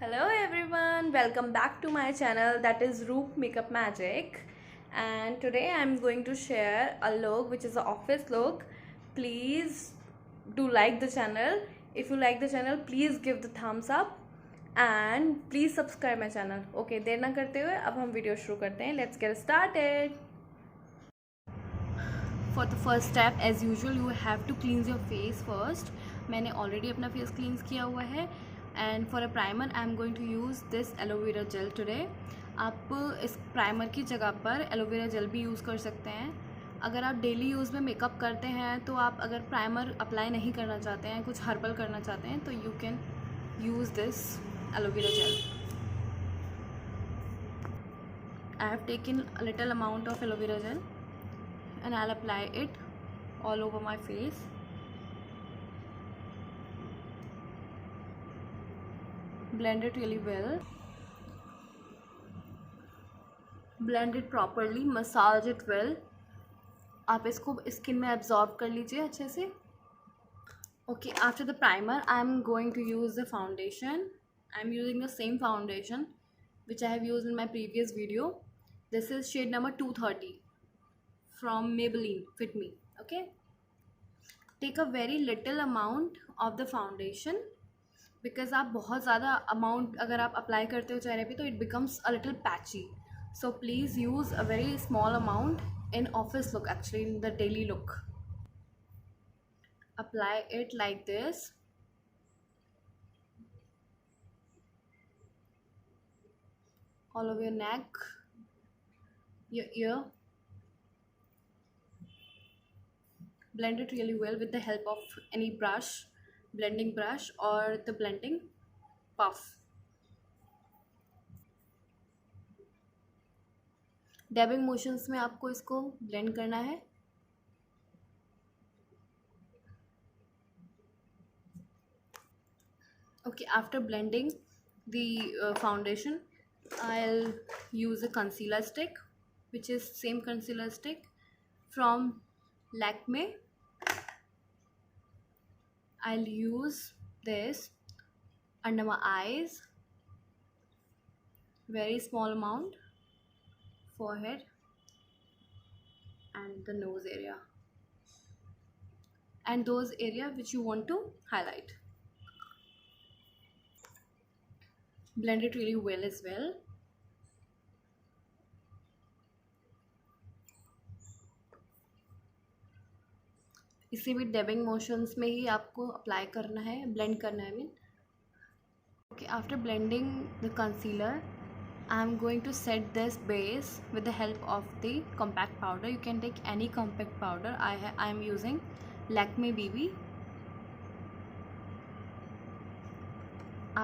Hello everyone, welcome back to my channel, that is Roop Makeup Magic. And today I'm going to share a look which is an office look. Please do like the channel. If you like the channel, please give the thumbs up and please subscribe my channel. Okay, देर ना करते हुए अब हम video शुरू करते हैं. Let's get started. For the first step, as usual, you have to cleanse your face first. मैंने already अपना face cleanse किया हुआ है. And for a primer, I am going to use this aloe vera gel today. आप इस primer की जगह पर एलोवेरा जेल भी यूज़ कर सकते हैं. अगर आप डेली यूज़ में मेकअप करते हैं तो आप अगर प्राइमर अप्लाई नहीं करना चाहते हैं, कुछ हर्बल करना चाहते हैं, तो you can use this aloe vera gel. I have taken a little amount of aloe vera gel and I'll apply it all over my face. Blend it really well. Blend it properly, massage it well. आप इसको skin में absorb कर लीजिए अच्छे से. Okay, after the primer, I'm going to use the foundation. I'm using the same foundation which I have used in my previous video. This is shade number 230 from Maybelline Fit Me. Okay, take a very little amount of the foundation because आप बहुत ज़्यादा amount अगर आप apply करते हो चेहरे पे तो it becomes a little patchy. So please use a very small amount in office look, actually in the daily look. Apply it like this. All over your neck, your ear. Blend it really well with the help of any brush, blending brush or the blending puff. डैबिंग motions में आपको इसको blend करना है. Okay, after blending the foundation, I'll use a concealer stick, which is same concealer stick from Lakme. I'll use this under my eyes, very small amount, forehead and the nose area, and those area which you want to highlight. Blend it really well as well. इसी भी डैबिंग motions में ही आपको apply करना है, blend करना है. Mean okay, after blending the concealer, I am going to set this base with the help of the compact powder. You can take any compact powder. I am using Lakme BB.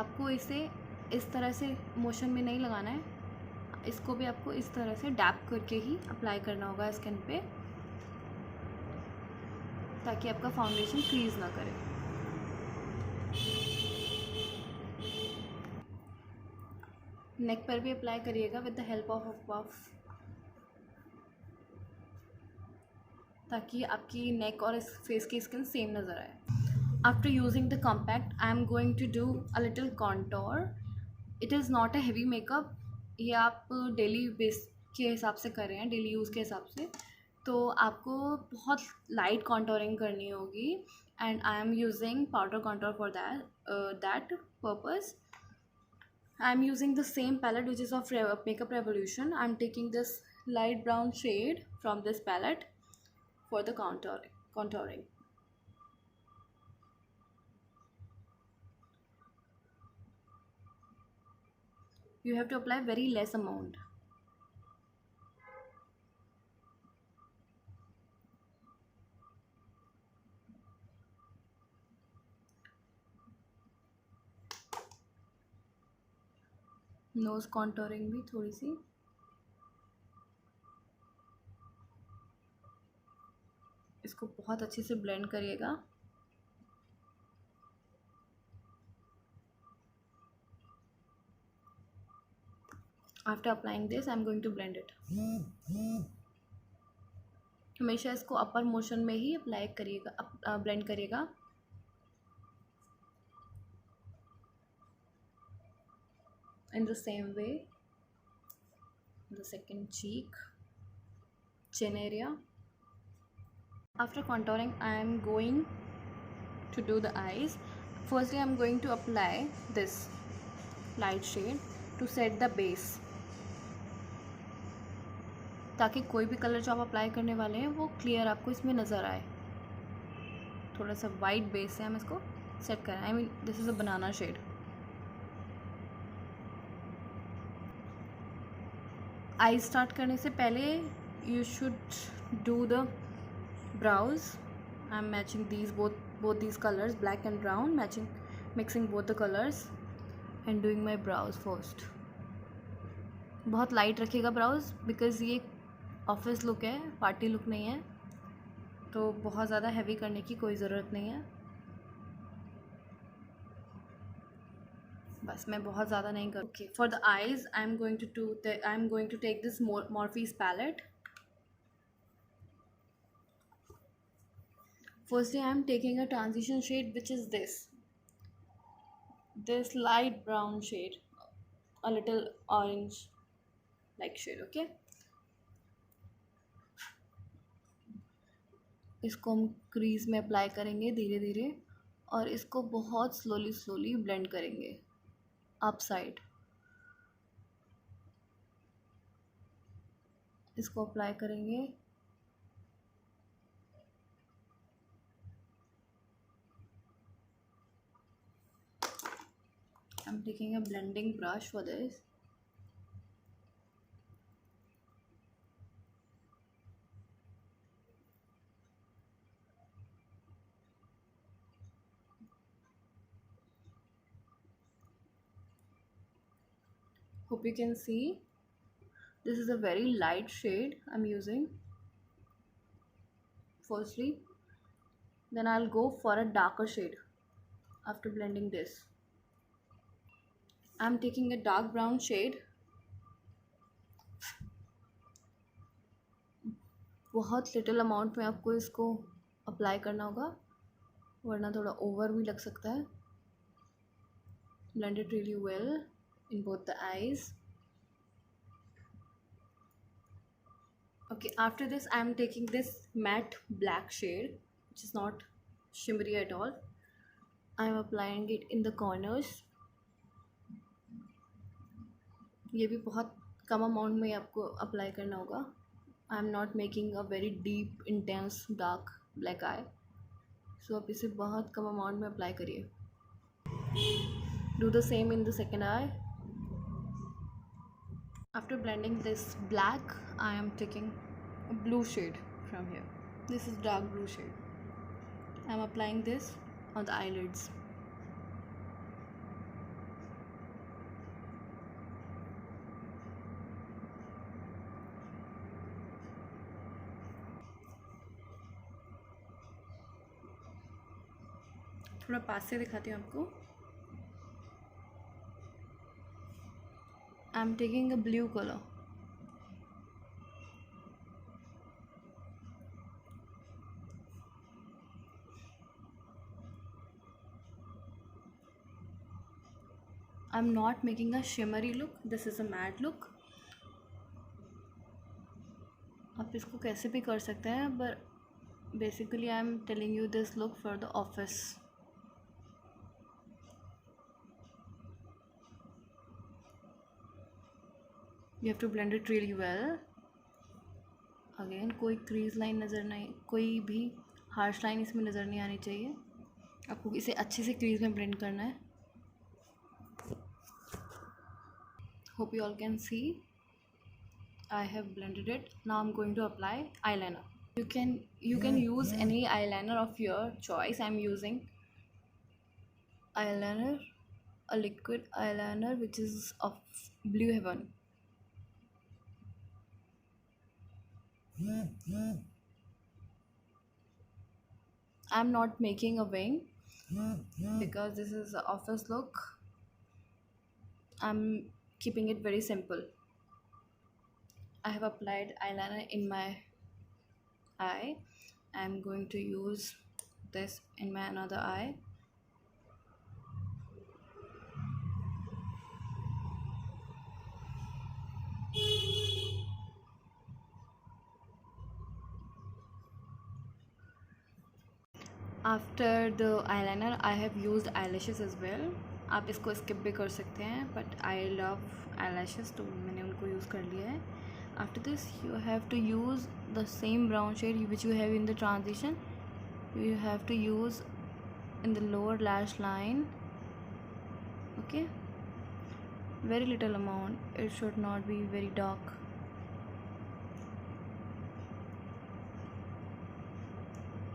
आपको इसे इस तरह से motion में नहीं लगाना है, इसको भी आपको इस तरह से डैप करके ही अप्लाई करना होगा स्किन पे, ताकि आपका फाउंडेशन क्रीज ना करे. नेक पर भी अप्लाई करिएगा with the help of puff, ताकि आपकी नेक और फेस की स्किन सेम नज़र आए. After using the compact, I am going to do a little contour. It is not a heavy makeup. ये आप डेली बेस के हिसाब से कर रहे हैं, डेली यूज़ के हिसाब से, तो आपको बहुत लाइट कॉन्टोरिंग करनी होगी. And I am using powder contour for that purpose. I'm using the same palette which is of Makeup Revolution. I'm taking this light brown shade from this palette for the contouring. You have to apply very less amount. Nose contouring भी थोड़ी सी. इसको बहुत अच्छे से blend करिएगा. After applying this, I am going to blend it. हमेशा इसको अपर मोशन में ही अप्लाई करिएगा, ब्लेंड करिएगा. in the same way, the second cheek, chin area. After contouring, I am going to do the eyes. Firstly, I am going to apply this light shade to set the base, ताकि कोई भी colour जो आप apply करने वाले हैं वो clear आपको इसमें नज़र आए. थोड़ा सा वाइट बेस है, हम इसको सेट करें. I mean this is a banana shade. Eye start करने से पहले you should do the brows. I'm matching these both these colors, black and brown, mixing both the colors and doing my brows first. बहुत light रखिएगा browse, because ये office look है, party look नहीं है, तो बहुत ज़्यादा हैवी करने की कोई ज़रूरत नहीं है. बस मैं बहुत ज़्यादा नहीं करूँ. Okay, for the eyes I am going to take this Morphe's palette. Firstly, I am taking a transition shade, which is this light brown shade, a little orange like shade. Okay, इसको हम crease में apply करेंगे धीरे धीरे, और इसको बहुत slowly blend करेंगे अप साइड. इसको अप्लाई करेंगे. I'm taking a blending brush for this. Hope you can see. This is a very light shade I'm using firstly. Then I'll go for a darker shade after blending this. I'm taking a dark brown shade. बहुत little amount में आपको इसको apply करना होगा, वरना थोड़ा over भी लग सकता है. Blend it really well in both the eyes. Okay, after this I am taking this matte black shade, which is not shimmery at all. I am applying it in the corners. ये भी बहुत कम amount में आपको apply करना होगा. I am not making a very deep intense dark black eye, so आप इसे बहुत कम अमाउंट में अप्लाई करिए. Do the same in the second eye. After blending this black, I am taking a blue shade from here. This is dark blue shade. I am applying this on the eyelids. थोड़ा पास से दिखाती हूँ आपको. आई am taking a blue colour. I'm not making a shimmery look. This is a matte look. आप इसको कैसे भी कर सकते हैं, but basically I am telling you this look for the office. You have to blend it really well. Again, कोई crease line नज़र नहीं, कोई भी harsh line इसमें नज़र नहीं आनी चाहिए. आपको इसे अच्छे से crease में blend करना है. Hope you all can see. I have blended it. Now I'm going to apply eyeliner. You can use any eyeliner of your choice. I'm using eyeliner, a liquid eyeliner which is of Blue Heaven. I'm not making a wing because this is an office look. I'm keeping it very simple. I have applied eyeliner in my eye. I'm going to use this in my another eye. After the eyeliner I have used eyelashes as well. आप इसको skip भी कर सकते हैं, but I love eyelashes तो मैंने उनको use कर लिया है. After this you have to use the same brown shade which you have in the transition. You have to use in the lower lash line. Okay, very little amount, it should not be very dark.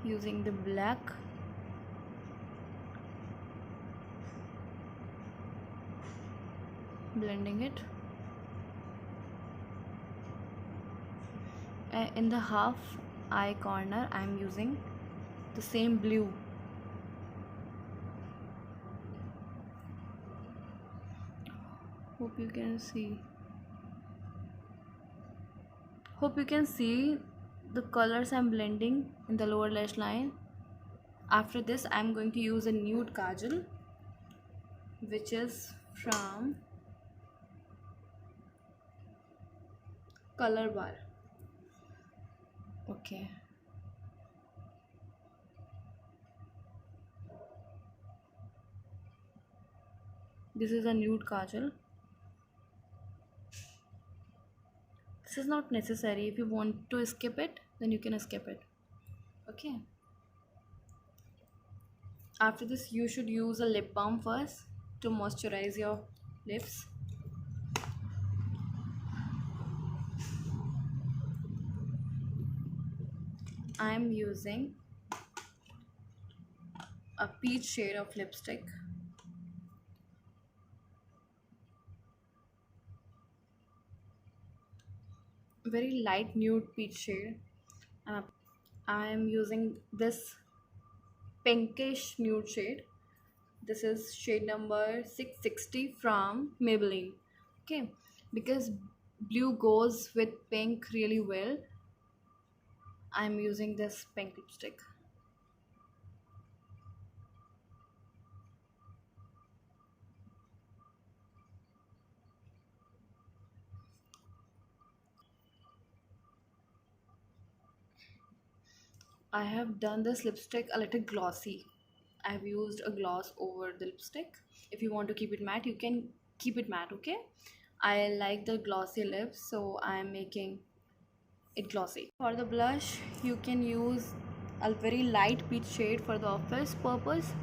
Using the black, blending it, in the half eye corner I am using the same blue. Hope you can see the colors I'm blending in the lower lash line. After this I'm going to use a nude kajal, which is from Color Bar. Okay, this is a nude kajal. This is not necessary. If you want to skip it, then you can skip it. Okay, after this you should use a lip balm first to moisturize your lips. I am using a peach shade of lipstick. Very light nude peach shade. I am using this pinkish nude shade. This is shade number 660 from Maybelline. Okay, because blue goes with pink really well, I'm using this pink lipstick. I have done this lipstick a little glossy. I have used a gloss over the lipstick. If you want to keep it matte, you can keep it matte. Okay, I like the glossy lips, so I am making it glossy. For the blush, you can use a very light peach shade for the office purpose.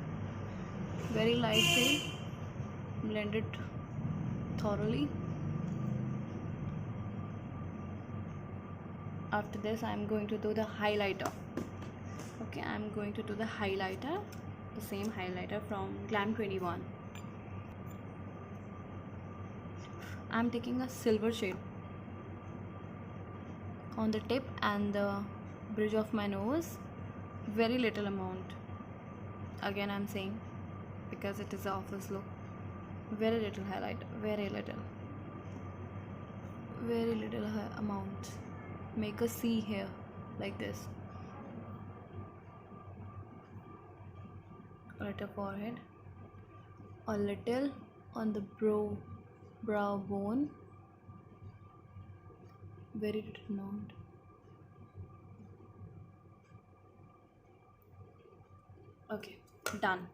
Very light shade. Blend it thoroughly. After this I am going to do the highlighter. Okay, I am going to do the highlighter, the same highlighter from Glam 21. I am taking a silver shade on the tip and the bridge of my nose. Very little amount. Again I am saying, because it is an office look. Very little highlight, very little amount. Make a C here like this. A little forehead, a little on the brow bone. Very little amount. Okay, done.